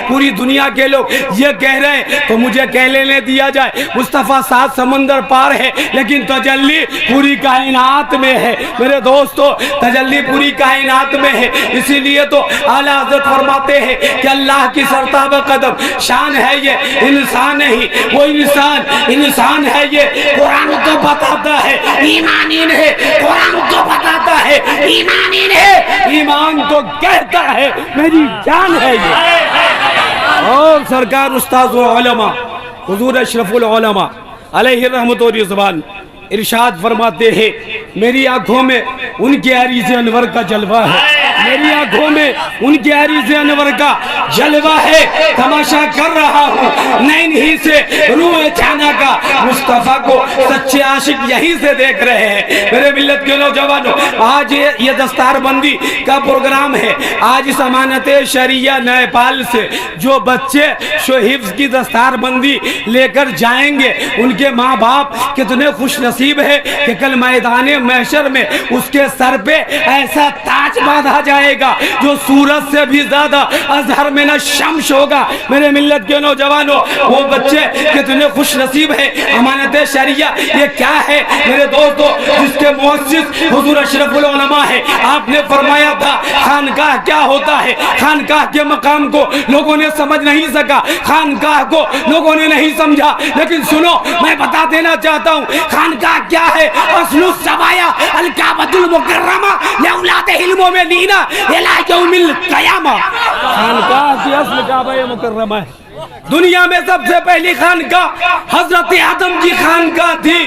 پوری دنیا کے لوگ یہ کہہ رہے ہیں تو مجھے کہہ لینے دیا جائے مصطفیٰ 7 سمندر پار ہے لیکن تجلی پوری کائنات میں ہے۔ میرے دوستو تجلی پوری کائنات میں ہے، اسی لیے تو اعلیٰ حضرت فرماتے ہیں کہ اللہ کی سرتاب قدم شان ہے یہ انسان نہیں، وہ انسان ہے یہ قرآن تو بتاتا ہے ایمانین ہے، قرآن تو بتاتا ہے ایمانین ہے، ایمان تو کہتا ہے میری جان ہے یہ۔ اور سرکار استاذ علماء حضور اشرف العلماء علیہ رحمت و رضوان ارشاد فرماتے ہیں میری آنکھوں میں ان کے عریض انور کا جلوہ ہے، میری آنکھوں میں ان کے عریض انور کا جلوہ ہے، تماشا کر رہا ہوں نین ہی سے روح جانا کا، مصطفیٰ کو سچے عاشق یہیں سے دیکھ رہے ہیں۔ میرے ملت کے نوجوانوں آج یہ دستار بندی کا پروگرام ہے، آج اس امانت شریعہ نیپال سے جو بچے حفظ کی دستار بندی لے کر جائیں گے ان کے ماں باپ کتنے خوش نصیب ہے کہ کل میدان محشر میں اس کے سر پہ ایسا تاج باندھا جائے گا جو سورج سے بھی زیادہ ازہر میں نہ شمس ہوگا۔ میرے ملت کے نوجوانوں وہ بچے کتنے خوش نصیب ہے۔ امانت شریعہ یہ کیا ہے میرے دوستو؟ جس کے مؤسس حضور اشرف العلماء ہے۔ آپ نے فرمایا تھا خانقاہ کیا ہوتا ہے، خانقاہ کے مقام کو لوگوں نے سمجھ نہیں سکا، خانقاہ کو لوگوں نے نہیں سمجھا، لیکن سنو میں بتا دینا چاہتا ہوں خانقاہ کیا ہے۔ اصل السبایا الکعبۃ المکرمہ لأولاد المؤمنین الی یوم القیامہ۔ خانقاہ کی اصل کعبہ مکرمہ ہے۔ دنیا میں سب سے پہلی خانقاہ حضرت آدم کی خانقاہ تھی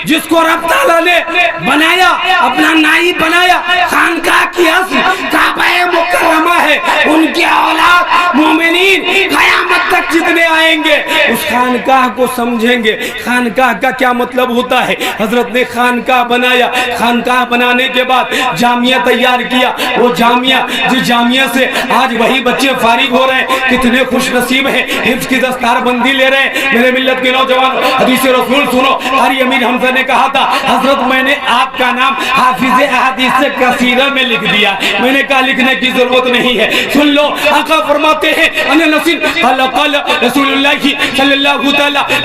جس کو رب تعالیٰ نے بنایا، اپنا نائب بنایا۔ خانقاہ کی اصل کعبہ مکرمہ ہے۔ ان کے اولاد مومنین قیامت تک جتنے آئیں گے اس خانقاہ کو سمجھیں گے خانقاہ کا کیا مطلب ہوتا ہے۔ حضرت نے خانقاہ بنایا، خانقاہ بنانے کے بعد جامعہ تیار کیا، وہ جامعہ جس جامعہ سے آج وہی بچے فارغ ہو رہے ہیں کتنے خوش نصیب ہیں، حفظ کی دستار بندی لے رہے ہیں۔ میرے ملت کے نوجوان حدیث رسول سنو، قاری امیر حمزہ نے کہا تھا حضرت میں نے آپ کا نام حافظ احادیث کثیرہ میں لکھ دیا، میں نے کہا لکھنے کی ضرورت نہیں ہے، سن لو۔ آقا فرماتے ہیں ان نصیر قال رسول اللہ صلی اللہ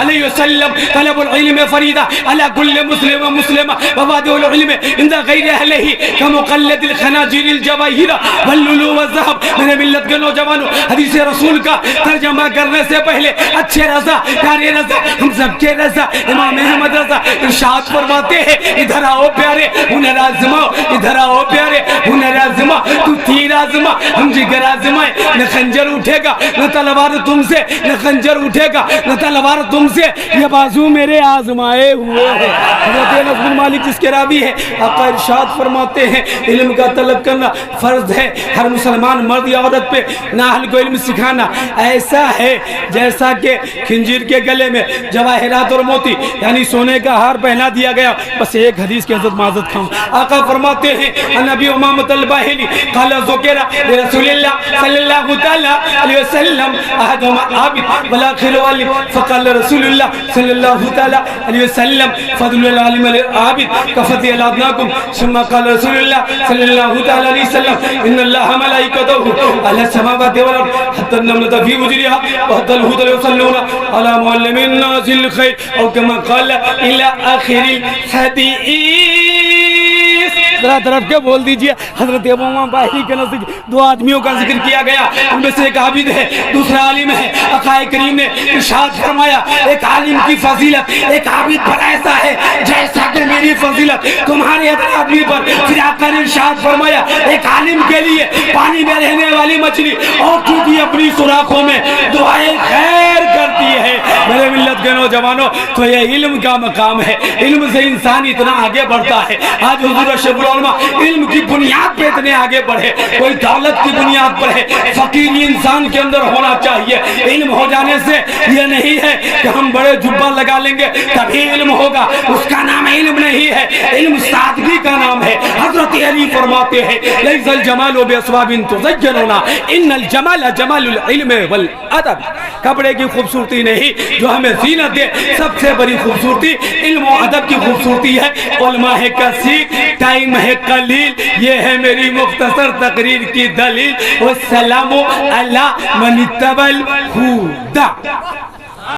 علیہ وسلم طلب العلم فریدہ علی کل مسلم و مسلمہ ووادع العلم عند غیر اہلہ کمقلد الخناجر الجواہر واللؤلؤ والذہب۔ میرے ملت کے نوجوانوں حدیث رسول کا ترجمہ کرنے سے پہلے اچھے رضا پیارے رضا ہم سب کے رضا امام احمد رضا ارشاد فرماتے ہیں ادھر آؤ پیارے ہنر آزماؤ، ادھر آؤ پیارے ہنر آزما، تو تیر آزما ہم جگر آزمائے، نہ خنجر اٹھے گا نہ تلوار تم سے، نہ خنجر اٹھے گا نہ تلوار تم سے، یہ بازو میرے آزمائے ہوئے ہیں۔ حضرت انس بن مالک جس کے راوی ہے آقا ارشاد فرماتے ہیں علم کا طلب کرنا فرض ہے ہر مسلمان مرد یا عورت پہ، نااہل کو علم سکھانا ایسا ہے جیسا کہ خنجر کے گلے میں جواہرات اور موتی یعنی سونے کا ہار پہنا دیا گیا۔ بس ایک حدیث کی حضرت معذرت کھاؤں، آقا فرماتے ہیں نبی امامت الباہلی قال ذکر رسول اللہ صلی اللہ علیہ وسلم احدہم عابد والآخر عالم فقال رسول اللہ صلی اللہ علیہ وسلم فضل العالم العابد کفضل ادناکم ثم قال رسول اللہ صلی اللہ علیہ وسلم ان اللہ ملائکتہ علی السماوات والارض حتی النملۃ فی وجرها وحتى الهود يصلون على معلم الناس الخير او كما قال الى اخر الحديث۔ ذرا طرف کے بول دیجئے حضرت ابو امام باہلی کے نزدیک دو آدمیوں کا ذکر کیا گیا، ان میں سے ایک عابد ہے دوسرا عالم ہے۔ آقا کریم نے ارشاد فرمایا ایک عالم کی فضیلت ایک عابد پر ایسا ہے جیسا کہ میری فضیلت تمہارے آدمی پر۔ پھر آقا نے ارشاد فرمایا ایک عالم کے لیے پانی میں رہنے والی مچھلی اور ٹوٹی اپنی سوراخوں میں دعائیں خیر کرتی ہے۔ میرے ملت کے نوجوانوں تو یہ علم کا مقام ہے، علم سے انسان اتنا آگے بڑھتا ہے۔ آج حضور اشرف العلماء علم کی بنیاد پہ اتنے آگے بڑھے، کوئی دولت کی بنیاد پر ہے، فقیری انسان کے اندر ہونا چاہیے۔ علم ہو جانے سے یہ نہیں ہے کہ ہم بڑے جبہ لگا لیں گے تبھی علم ہوگا، اس کا نام علم نہیں ہے، علم سادگی کا نام ہے۔ حضرت علی فرماتے ہیں لیس الجمال باسباب تزیننا ان الجمال جمال العلم والادب۔ کپڑے کی خوبصورتی نہیں جو ہمیں زینت کے سب سے بڑی خوبصورتی علم و ادب کی خوبصورتی ہے. علماء ہے کثیر، ٹائم ہے قلیل، یہ ہے میری مختصر تقریر کی دلیل. والسلام علی من اتبع الہدی.